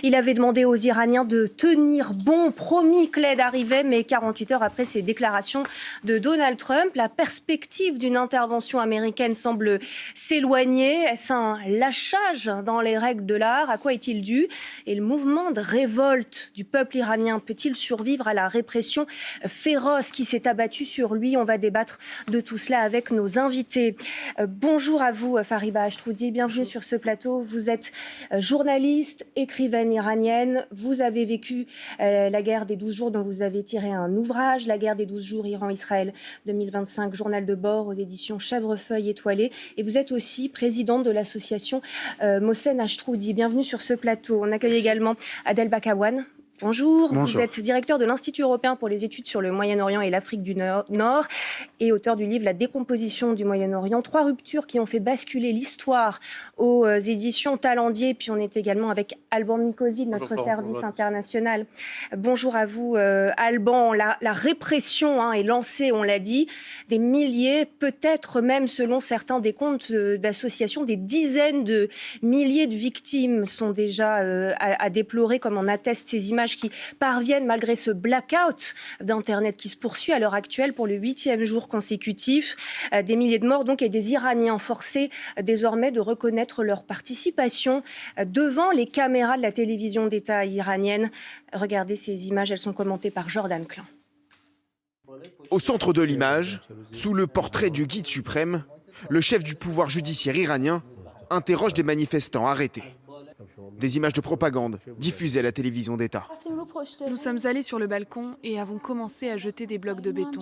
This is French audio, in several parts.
Il avait demandé aux Iraniens de tenir bon, promis que l'aide arrivait, mais 48 heures après ces déclarations de Donald Trump, la perspective d'une intervention américaine semble s'éloigner. Est-ce un lâchage dans les règles de l'art? À quoi est-il dû? Et le mouvement de révolte du peuple iranien peut-il survivre à la répression féroce qui s'est abattue sur lui? On va débattre de tout cela avec nos invités. Bonjour à vous, Fariba Ashtroudi. Bienvenue sur ce plateau. Vous êtes journaliste, écrivaine iranienne. Vous avez vécu la guerre des 12 jours dont vous avez tiré un ouvrage, La guerre des 12 jours, Iran-Israël 2025, journal de bord aux éditions Chèvrefeuille étoilée. Et vous êtes aussi présidente de l'association Mohsen Ashtroudi. Bienvenue sur ce plateau. On accueille également Adel Bakawan. Bonjour, vous êtes directeur de l'Institut européen pour les études sur le Moyen-Orient et l'Afrique du Nord et auteur du livre La décomposition du Moyen-Orient. 3 ruptures qui ont fait basculer l'histoire aux éditions Talendier. Puis on est également avec Alban Mikosi de notre service international. Bonjour à vous, Alban. La répression est lancée, on l'a dit. Des milliers, peut-être même selon certains des comptes d'associations, des dizaines de milliers de victimes sont déjà à déplorer, comme en attestent ces images qui parviennent malgré ce blackout d'Internet qui se poursuit à l'heure actuelle pour le 8e jour consécutif. Des milliers de morts donc et des Iraniens forcés désormais de reconnaître leur participation devant les caméras de la télévision d'État iranienne. Regardez ces images, elles sont commentées par Jordan Klein. Au centre de l'image, sous le portrait du guide suprême, le chef du pouvoir judiciaire iranien interroge des manifestants arrêtés. Des images de propagande diffusées à la télévision d'État. Nous sommes allés sur le balcon et avons commencé à jeter des blocs de béton.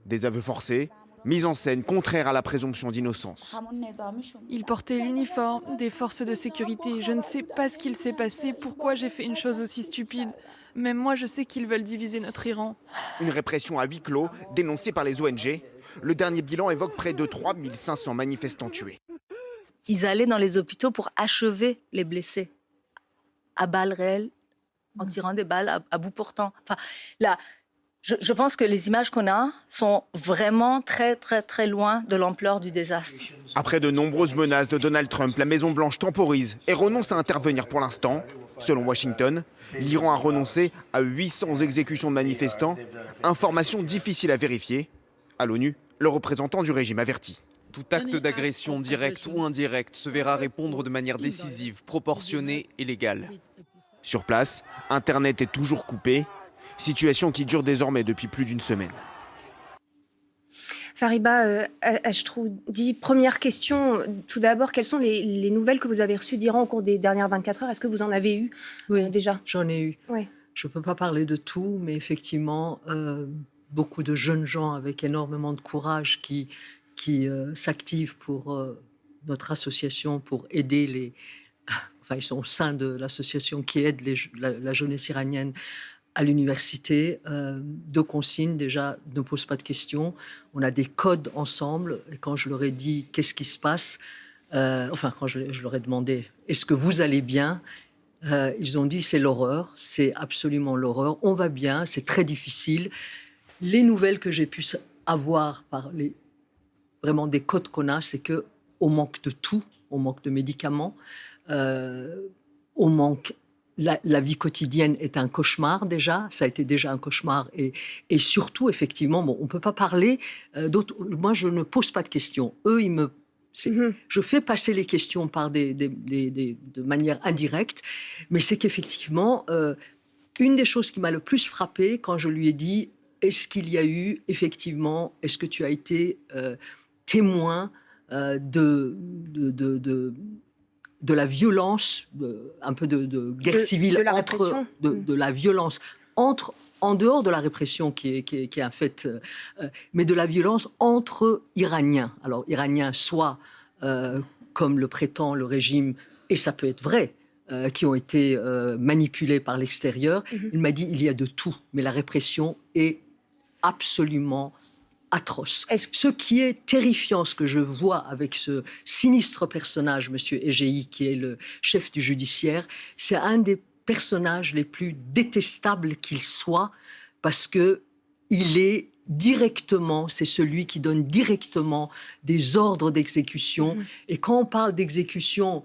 Des aveux forcés, mise en scène contraire à la présomption d'innocence. Ils portaient l'uniforme des forces de sécurité. Je ne sais pas ce qu'il s'est passé, pourquoi j'ai fait une chose aussi stupide. Même moi, je sais qu'ils veulent diviser notre Iran. Une répression à huis clos, dénoncée par les ONG. Le dernier bilan évoque près de 3500 manifestants tués. Ils allaient dans les hôpitaux pour achever les blessés, à balles réelles, en tirant des balles à bout portant. Enfin, là, je pense que les images qu'on a sont vraiment très, très, très loin de l'ampleur du désastre. Après de nombreuses menaces de Donald Trump, la Maison-Blanche temporise et renonce à intervenir pour l'instant. Selon Washington, l'Iran a renoncé à 800 exécutions de manifestants. Information difficile à vérifier. À l'ONU, le représentant du régime avertit. Tout acte d'agression directe ou indirecte se verra répondre de manière décisive, proportionnée et légale. Sur place, Internet est toujours coupé, situation qui dure désormais depuis plus d'une semaine. Fariba Ashtroudi, première question. Tout d'abord, quelles sont les nouvelles que vous avez reçues d'Iran au cours des dernières 24 heures? Est-ce que vous en avez eu déjà? J'en ai eu. Oui. Je ne peux pas parler de tout, mais effectivement, beaucoup de jeunes gens avec énormément de courage qui s'activent pour notre association, pour aider les... Enfin, ils sont au sein de l'association qui aide la jeunesse iranienne à l'université. 2 consignes, déjà, ne pose pas de questions. On a des codes ensemble. Et quand je leur ai dit qu'est-ce qui se passe, quand je leur ai demandé est-ce que vous allez bien, ils ont dit c'est l'horreur, c'est absolument l'horreur. On va bien, c'est très difficile. Les nouvelles que j'ai pu avoir par vraiment des codes qu'on a, c'est qu'on manque de tout, on manque de médicaments, on manque... La vie quotidienne est un cauchemar déjà, ça a été déjà un cauchemar. Et surtout, effectivement, on ne peut pas parler d'autres... Moi, je ne pose pas de questions. Eux, je fais passer les questions de manière indirecte, mais c'est qu'effectivement, une des choses qui m'a le plus frappée quand je lui ai dit est-ce qu'il y a eu, effectivement, est-ce que tu as été témoin de la violence, un peu de guerre civile, de la violence en dehors de la répression qui est un fait, mais de la violence entre Iraniens. Alors, Iraniens, soit, comme le prétend le régime, et ça peut être vrai, qui ont été manipulés par l'extérieur. Il m'a dit il y a de tout, mais la répression est absolument atroce. Ce qui est terrifiant, ce que je vois avec ce sinistre personnage, M. Égei, qui est le chef du judiciaire, c'est un des personnages les plus détestables qu'il soit, parce que il est directement, c'est celui qui donne directement des ordres d'exécution. Et quand on parle d'exécution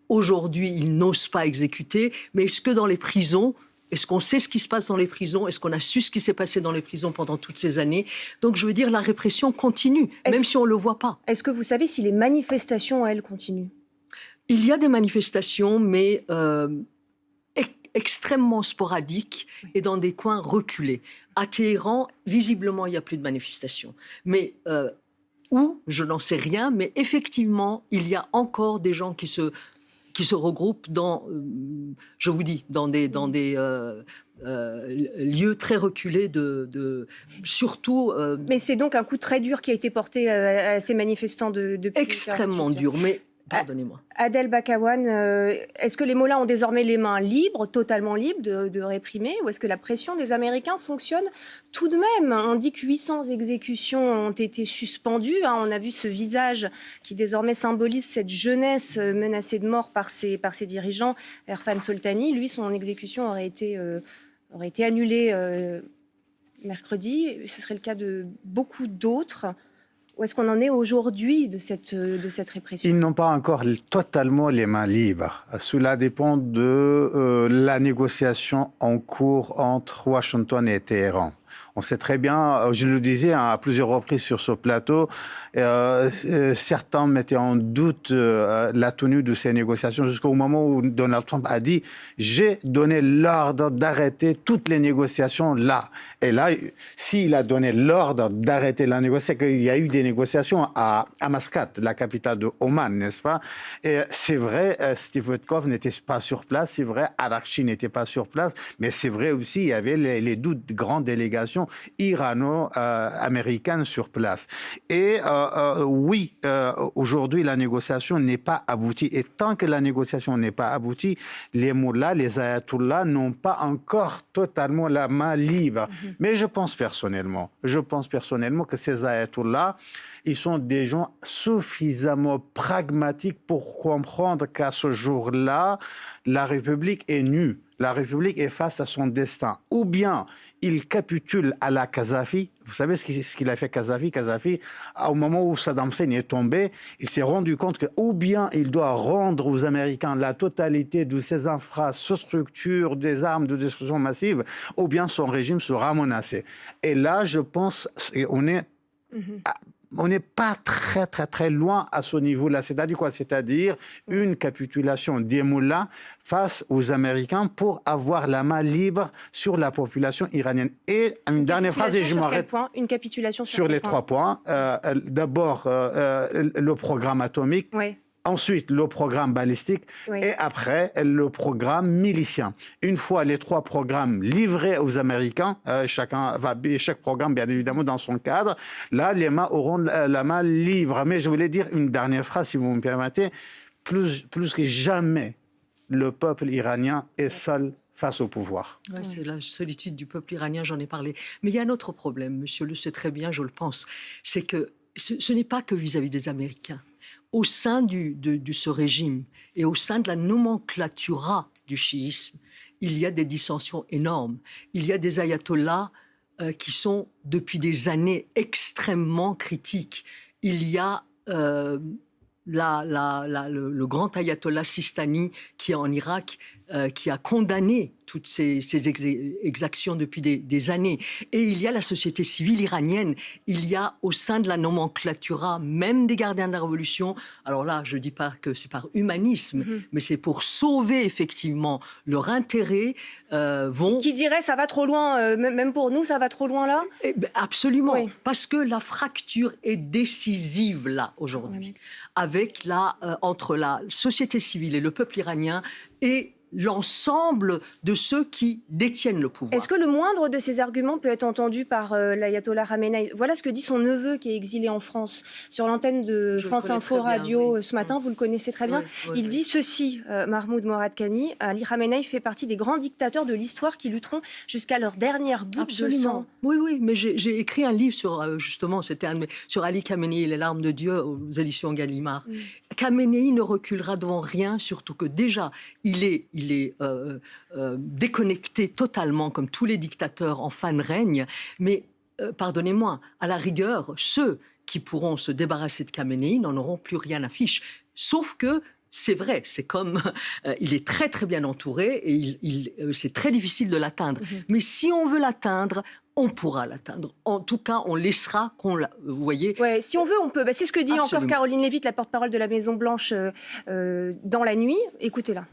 aujourd'hui, ils n'osent pas exécuter, mais est-ce que dans les prisons, est-ce qu'on sait ce qui se passe dans les prisons? Est-ce qu'on a su ce qui s'est passé dans les prisons pendant toutes ces années? Donc, je veux dire, la répression continue, même si on ne le voit pas. Est-ce que vous savez si les manifestations, elles, continuent? Il y a des manifestations, mais extrêmement sporadiques et dans des coins reculés. À Téhéran, visiblement, il n'y a plus de manifestations. Mais où, je n'en sais rien, mais effectivement, il y a encore des gens qui se regroupent dans, je vous dis, dans des lieux très reculés surtout... Mais c'est donc un coup très dur qui a été porté à ces manifestants depuis... Extrêmement dur, mais... Pardonnez-moi. Adel Bakawan, est-ce que les mollahs ont désormais les mains libres, totalement libres de réprimer, ou est-ce que la pression des Américains fonctionne tout de même? On dit que 800 exécutions ont été suspendues. On a vu ce visage qui désormais symbolise cette jeunesse menacée de mort par ses dirigeants. Erfan Soltani, lui, son exécution aurait été annulée mercredi. Ce serait le cas de beaucoup d'autres. Où est-ce qu'on en est aujourd'hui de cette répression? Ils n'ont pas encore totalement les mains libres. Cela dépend de la négociation en cours entre Washington et Téhéran. On sait très bien, je le disais à plusieurs reprises sur ce plateau, certains mettaient en doute la tenue de ces négociations jusqu'au moment où Donald Trump a dit « j'ai donné l'ordre d'arrêter toutes les négociations là ». Et là, s'il a donné l'ordre d'arrêter la négociation, c'est qu'il y a eu des négociations à Mascate, la capitale de Oman, n'est-ce pas? Et c'est vrai, Steve Witkoff n'était pas sur place, c'est vrai, Arakchi n'était pas sur place, mais c'est vrai aussi, il y avait les 12 grandes délégations irano-américaine sur place. Et oui, aujourd'hui, la négociation n'est pas aboutie. Et tant que la négociation n'est pas aboutie, les mollahs, les ayatollahs n'ont pas encore totalement la main libre. Mais je pense personnellement que ces ayatollahs, ils sont des gens suffisamment pragmatiques pour comprendre qu'à ce jour-là, la République est nue. La République est face à son destin. Ou bien il capitule à la Kadhafi. Vous savez ce qu'il a fait Kadhafi? Kadhafi, au moment où Saddam Hussein est tombé, il s'est rendu compte que ou bien il doit rendre aux Américains la totalité de ses infrastructures, des armes de destruction massive, ou bien son régime sera menacé. Et là, je pense on n'est pas très, très, très loin à ce niveau-là. C'est-à-dire quoi? C'est-à-dire une capitulation des mollahs face aux Américains pour avoir la main libre sur la population iranienne. Et une dernière phrase, et je m'arrête. Une capitulation sur les 3 points. D'abord, le programme atomique. Oui. Ensuite, le programme balistique, oui. Et après, le programme milicien. Une fois les 3 programmes livrés aux Américains, chaque programme, bien évidemment, dans son cadre, là, les mains auront la main libre. Mais je voulais dire une dernière phrase, si vous me permettez. Plus que jamais, le peuple iranien est seul face au pouvoir. Ouais, c'est la solitude du peuple iranien, j'en ai parlé. Mais il y a un autre problème, monsieur le sait très bien, je le pense, c'est que ce n'est pas que vis-à-vis des Américains. Au sein de ce régime et au sein de la nomenclatura du chiisme, il y a des dissensions énormes. Il y a des ayatollahs qui sont depuis des années extrêmement critiques. Il y a le grand ayatollah Sistani qui est en Irak, qui a condamné toutes ces exactions depuis des années. Et il y a la société civile iranienne, il y a au sein de la nomenclatura, même des gardiens de la Révolution, alors là, je ne dis pas que c'est par humanisme, mais c'est pour sauver effectivement leur intérêt, Qui dirait ça va trop loin, même pour nous, ça va trop loin là? Absolument, oui. Parce que la fracture est décisive là, aujourd'hui, avec entre la société civile et le peuple iranien et l'ensemble de ceux qui détiennent le pouvoir. Est-ce que le moindre de ces arguments peut être entendu par l'ayatollah Khamenei? Voilà ce que dit son neveu qui est exilé en France sur l'antenne de France Info Radio bien, oui. Ce matin, vous le connaissez très bien. Il dit ceci, Mahmoud Moradkhani, Ali Khamenei fait partie des grands dictateurs de l'histoire qui lutteront jusqu'à leur dernière goutte de sang. Oui, mais j'ai écrit un livre sur, justement, sur Ali Khamenei, Les larmes de Dieu, aux éditions Gallimard. Khamenei ne reculera devant rien, surtout que déjà, il est déconnecté totalement, comme tous les dictateurs en fin de règne. Mais, pardonnez-moi, à la rigueur, ceux qui pourront se débarrasser de Khamenei n'en auront plus rien à fiche. Sauf que c'est vrai, c'est comme il est très très bien entouré et c'est très difficile de l'atteindre. Mais si on veut l'atteindre, on pourra l'atteindre. En tout cas, on laissera vous voyez. Ouais, si on veut, on peut. C'est ce que dit Absolument. encore Caroline Leavitt, la porte-parole de la Maison Blanche, dans la nuit. Écoutez-la.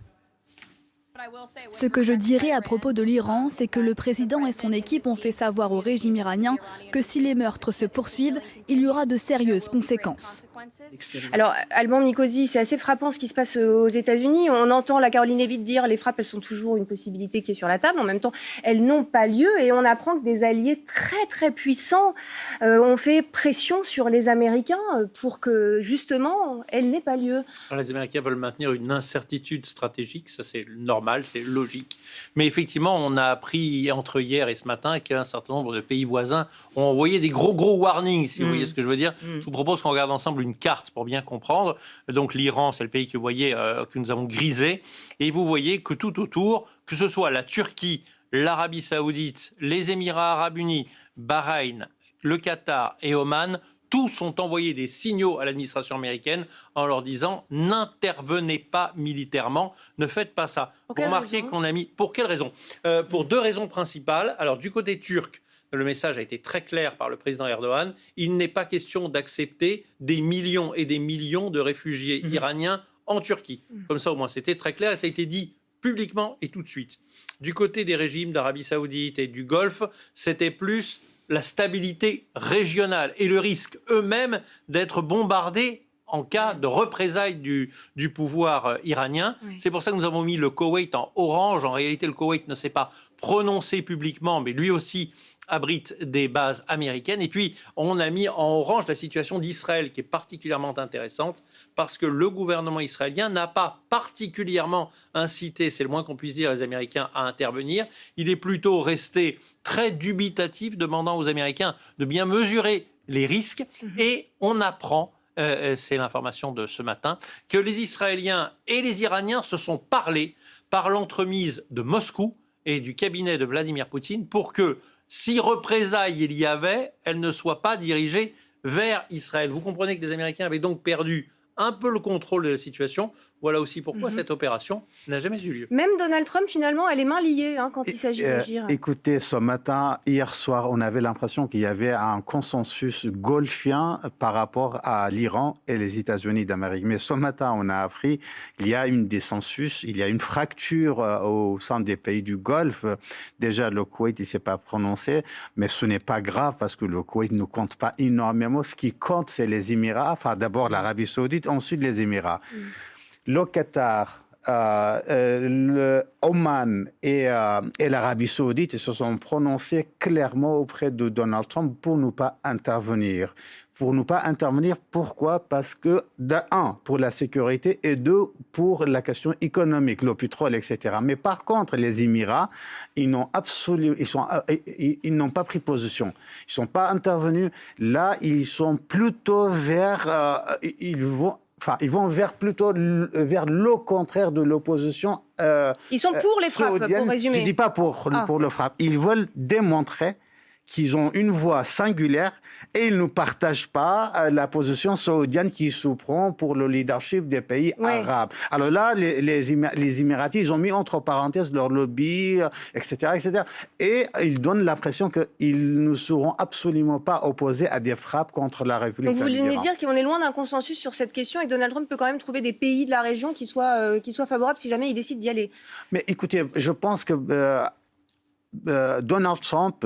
Ce que je dirais à propos de l'Iran, c'est que le président et son équipe ont fait savoir au régime iranien que si les meurtres se poursuivent, il y aura de sérieuses conséquences. Alors, Alban Mikosi, c'est assez frappant ce qui se passe aux États-Unis. On entend la Caroline Leavitt dire les frappes, elles sont toujours une possibilité qui est sur la table. En même temps, elles n'ont pas lieu et on apprend que des alliés très très puissants ont fait pression sur les Américains pour que justement elles n'aient pas lieu. Alors, les Américains veulent maintenir une incertitude stratégique, ça c'est normal, c'est logique. Mais effectivement, on a appris entre hier et ce matin qu'un certain nombre de pays voisins ont envoyé des gros warnings, si vous voyez ce que je veux dire. Je vous propose qu'on regarde ensemble une carte pour bien comprendre. Donc l'Iran, c'est le pays que vous voyez, que nous avons grisé. Et vous voyez que tout autour, que ce soit la Turquie, l'Arabie Saoudite, les Émirats Arabes Unis, Bahreïn, le Qatar et Oman, tous ont envoyé des signaux à l'administration américaine en leur disant « n'intervenez pas militairement, ne faites pas ça ». Vous remarquez qu'on a mis... Pour quelle raison ? Pour 2 raisons principales. Alors du côté turc, le message a été très clair par le président Erdogan. Il n'est pas question d'accepter des millions et des millions de réfugiés iraniens en Turquie. Comme ça, au moins, c'était très clair et ça a été dit publiquement et tout de suite. Du côté des régimes d'Arabie Saoudite et du Golfe, c'était plus la stabilité régionale et le risque eux-mêmes d'être bombardés en cas de représailles du pouvoir iranien. Oui. C'est pour ça que nous avons mis le Koweït en orange. En réalité, le Koweït ne s'est pas prononcé publiquement, mais lui aussi abrite des bases américaines. Et puis, on a mis en orange la situation d'Israël, qui est particulièrement intéressante, parce que le gouvernement israélien n'a pas particulièrement incité, c'est le moins qu'on puisse dire, les Américains à intervenir. Il est plutôt resté très dubitatif, demandant aux Américains de bien mesurer les risques. Et on apprend, c'est l'information de ce matin, que les Israéliens et les Iraniens se sont parlé par l'entremise de Moscou et du cabinet de Vladimir Poutine pour que, si représailles il y avait, elles ne soient pas dirigées vers Israël. Vous comprenez que les Américains avaient donc perdu un peu le contrôle de la situation. Voilà aussi pourquoi cette opération n'a jamais eu lieu. Même Donald Trump, finalement, a les mains liées quand il s'agit d'agir. Écoutez, ce matin, hier soir, on avait l'impression qu'il y avait un consensus golfien par rapport à l'Iran et les États-Unis d'Amérique. Mais ce matin, on a appris qu'il y a une dissensus, il y a une fracture au sein des pays du Golfe. Déjà, le Koweït, il ne s'est pas prononcé, mais ce n'est pas grave parce que le Koweït ne compte pas énormément. Ce qui compte, c'est les Émirats. Enfin, d'abord l'Arabie Saoudite, ensuite les Émirats. Le Qatar, le Oman et l'Arabie Saoudite se sont prononcés clairement auprès de Donald Trump pour ne pas intervenir. Pourquoi ? Parce que, d'un, pour la sécurité et 2, pour la question économique, le pétrole, etc. Mais par contre, les Émirats, ils n'ont pas pris position. Ils ne sont pas intervenus. Là, ils sont plutôt ils vont plutôt vers le contraire de l'opposition. Ils sont pour les frappes, pour résumer. Je ne dis pas pour le frappe. Ils veulent démontrer qu'ils ont une voix singulière et ils ne partagent pas la position saoudienne qui se prend pour le leadership des pays arabes. Alors là, les Émiratis, ils ont mis entre parenthèses leur lobby, etc., etc. Et ils donnent l'impression qu'ils ne seront absolument pas opposés à des frappes contre la République d'Iran. Vous voulez dire qu'on est loin d'un consensus sur cette question et que Donald Trump peut quand même trouver des pays de la région qui soient favorables si jamais il décide d'y aller? Mais écoutez, je pense que Donald Trump...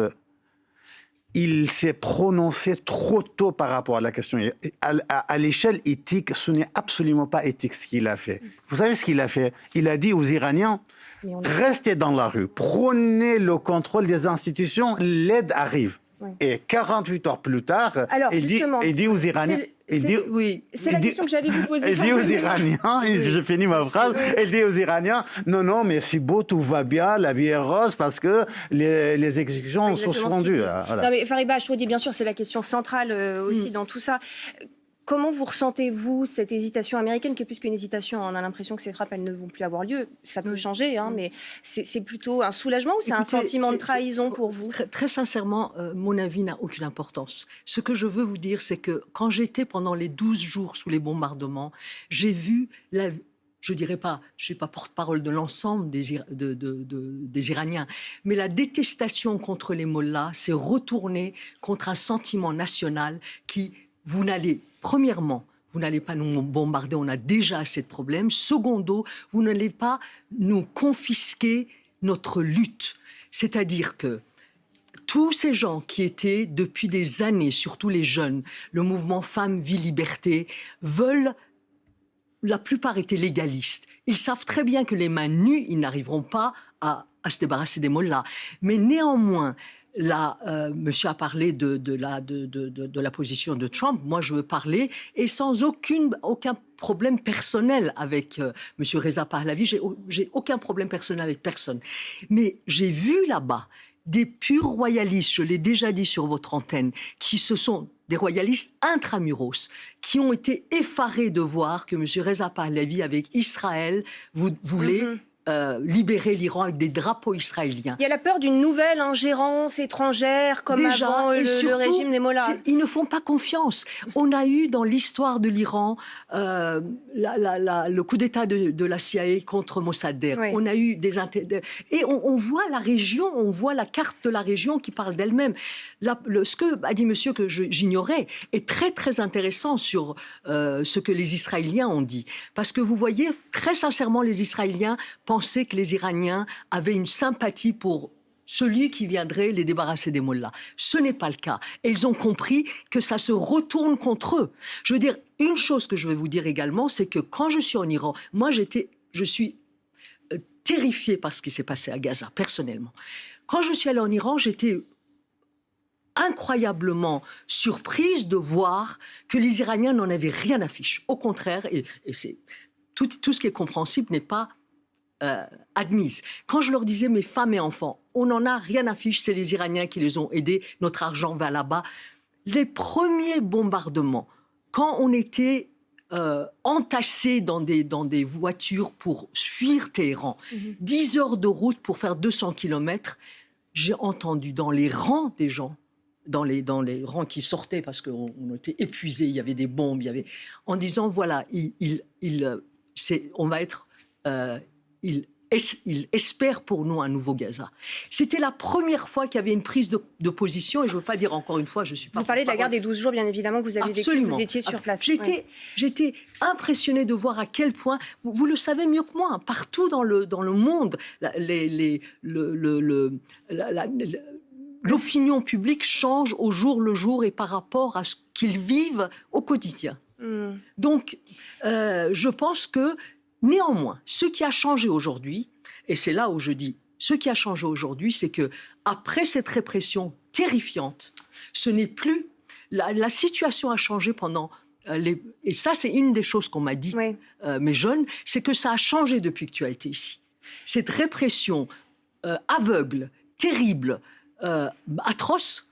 il s'est prononcé trop tôt par rapport à la question. À l'échelle éthique, ce n'est absolument pas éthique ce qu'il a fait. Vous savez ce qu'il a fait ? Il a dit aux Iraniens, restez dans la rue, prenez le contrôle des institutions, l'aide arrive. Oui. Et 48 heures plus tard, il dit aux Iraniens... C'est la question que j'allais vous poser. Il dit aux Iraniens, je finis ma phrase, il dit aux Iraniens, non, mais c'est beau, tout va bien, la vie est rose, parce que les exécutions sont suspendues. Voilà. Non, mais Fariba Achoudi, bien sûr, c'est la question centrale aussi dans tout ça. Comment vous ressentez-vous cette hésitation américaine, qui est plus qu'une hésitation? On a l'impression que ces frappes, elles ne vont plus avoir lieu. Ça peut changer, mais c'est plutôt un soulagement ou c'est un sentiment de trahison pour vous? Très sincèrement, mon avis n'a aucune importance. Ce que je veux vous dire, c'est que quand j'étais pendant les 12 jours sous les bombardements, j'ai vu je dirais pas, je suis pas porte-parole de l'ensemble des Iraniens, mais la détestation contre les mollahs s'est retournée contre un sentiment national qui, premièrement, vous n'allez pas nous bombarder, on a déjà assez de problèmes. Secondo, vous n'allez pas nous confisquer notre lutte. C'est-à-dire que tous ces gens qui étaient depuis des années, surtout les jeunes, le mouvement Femmes, Vie, Liberté, veulent... La plupart étaient légalistes. Ils savent très bien que les mains nues, ils n'arriveront pas à se débarrasser des mollahs. Mais néanmoins, monsieur a parlé de la position de Trump. Moi, je veux parler, et sans aucun problème personnel avec monsieur Reza Pahlavi. J'ai aucun problème personnel avec personne. Mais j'ai vu là-bas des purs royalistes, je l'ai déjà dit sur votre antenne, qui se sont des royalistes intramuros, qui ont été effarés de voir que M. Reza Pahlavi, avec Israël, voulait libérer l'Iran avec des drapeaux israéliens. Il y a la peur d'une nouvelle ingérence étrangère, comme avant le régime des mollahs. Ils ne font pas confiance. On a eu dans l'histoire de l'Iran le coup d'État de la CIA contre Mossadegh. Oui. On a eu et on voit la région, on voit la carte de la région qui parle d'elle-même. Ce que a dit monsieur que j'ignorais est très très intéressant sur ce que les Israéliens ont dit. Parce que vous voyez, très sincèrement, les Israéliens pensaient que les Iraniens avaient une sympathie pour celui qui viendrait les débarrasser des mollahs. Ce n'est pas le cas. Et ils ont compris que ça se retourne contre eux. Je veux dire, une chose que je vais vous dire également, c'est que quand je suis en Iran, moi je suis terrifiée par ce qui s'est passé à Gaza, personnellement. Quand je suis allée en Iran, j'étais incroyablement surprise de voir que les Iraniens n'en avaient rien à fiche. Au contraire, et c'est, tout ce qui est compréhensible n'est pas admise. Quand je leur disais, mes femmes et enfants, on n'en a rien à fiche, c'est les Iraniens qui les ont aidés, notre argent va là-bas. Les premiers bombardements, quand on était entassés dans des voitures pour fuir Téhéran, 10 heures de route pour faire 200 kilomètres, j'ai entendu dans les rangs des gens, dans les rangs qui sortaient parce qu'on était épuisés, il y avait des bombes, en disant, voilà, on va être... Il espère pour nous un nouveau Gaza. C'était la première fois qu'il y avait une prise de position, et je ne veux pas dire encore une fois, je suis pas... Vous parlez de la guerre des 12 jours, bien évidemment, que vous avez vécu, vous étiez sur place. J'étais impressionnée de voir à quel point, vous le savez mieux que moi, partout dans le monde, l'opinion publique change au jour le jour et par rapport à ce qu'ils vivent au quotidien. Donc, je pense que néanmoins, ce qui a changé aujourd'hui, et c'est là où je dis, ce qui a changé aujourd'hui, c'est que après cette répression terrifiante, ce n'est plus... La situation a changé pendant... et ça, c'est une des choses qu'on m'a dit, mes jeunes, c'est que ça a changé depuis que tu as été ici. Cette répression aveugle, terrible, atroce,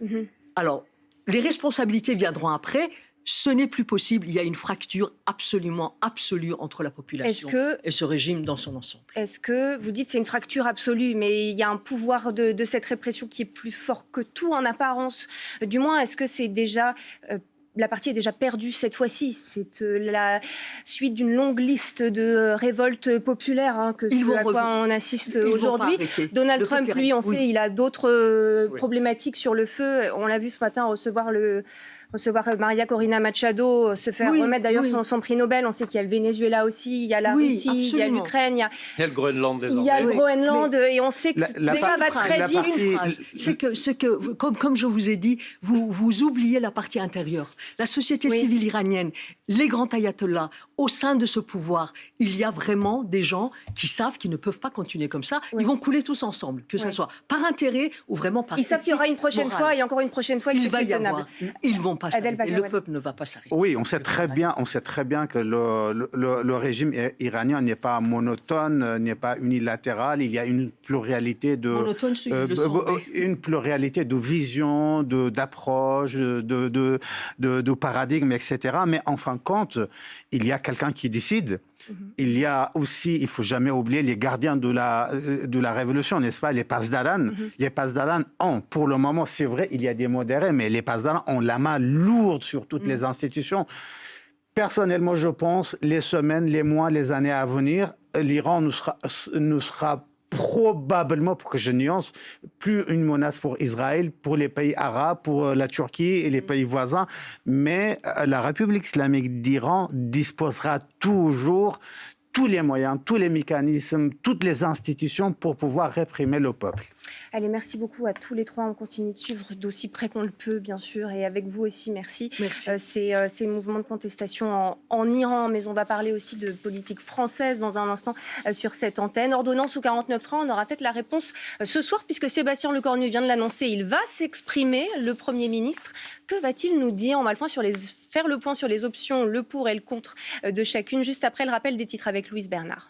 alors, les responsabilités viendront après. Ce n'est plus possible. Il y a une fracture absolument absolue entre la population et ce régime dans son ensemble. Est-ce que vous dites que c'est une fracture absolue, mais il y a un pouvoir de cette répression qui est plus fort que tout en apparence? Du moins, est-ce que c'est déjà... la partie est déjà perdue cette fois-ci. C'est la suite d'une longue liste de révoltes populaires à quoi on assiste aujourd'hui. Donald Trump, lui, on sait, il a d'autres problématiques sur le feu. On l'a vu ce matin recevoir Maria Corina Machado, se faire remettre d'ailleurs son prix Nobel. On sait qu'il y a le Venezuela aussi, il y a la Russie, absolument. il y a l'Ukraine, il y a le Groenland désormais. Il y a le Groenland, et on sait que ça va très vite. C'est que comme je vous ai dit, vous oubliez la partie intérieure. La société civile iranienne, les grands ayatollahs, au sein de ce pouvoir, il y a vraiment des gens qui savent qu'ils ne peuvent pas continuer comme ça. Ils vont couler tous ensemble, que ce soit par intérêt ou vraiment par éthique. Ils savent qu'il y aura une prochaine fois et encore une prochaine fois. Il va y avoir. Ils vont pas s'arrêter. Le peuple ne va pas s'arrêter. Oui, on sait très bien que le régime iranien n'est pas monotone, n'est pas unilatéral. Il y a une pluralité de visions, d'approches, de paradigmes, etc. Mais en fin de compte, il y a quelqu'un qui décide. Il y a aussi, il ne faut jamais oublier, les gardiens de la révolution, n'est-ce pas, les Pasdaran. Les Pasdaran ont, pour le moment, c'est vrai, il y a des modérés, mais les Pasdaran ont la main lourde sur toutes les institutions. personnellement, je pense, les semaines, les mois, les années à venir, l'Iran nous sera probablement, pour que je nuance, plus une menace pour Israël, pour les pays arabes, pour la Turquie et les pays voisins. Mais la République islamique d'Iran disposera toujours tous les moyens, tous les mécanismes, toutes les institutions pour pouvoir réprimer le peuple. Allez, merci beaucoup à tous les trois. On continue de suivre d'aussi près qu'on le peut, bien sûr, et avec vous aussi, merci. Ces mouvements de contestation en Iran, mais on va parler aussi de politique française dans un instant sur cette antenne. Ordonnance ou 49.3, on aura peut-être la réponse ce soir, puisque Sébastien Lecornu vient de l'annoncer. Il va s'exprimer, le Premier ministre. Que va-t-il nous dire? On va faire le point sur les options, le pour et le contre de chacune, juste après le rappel des titres avec Louise Bernard.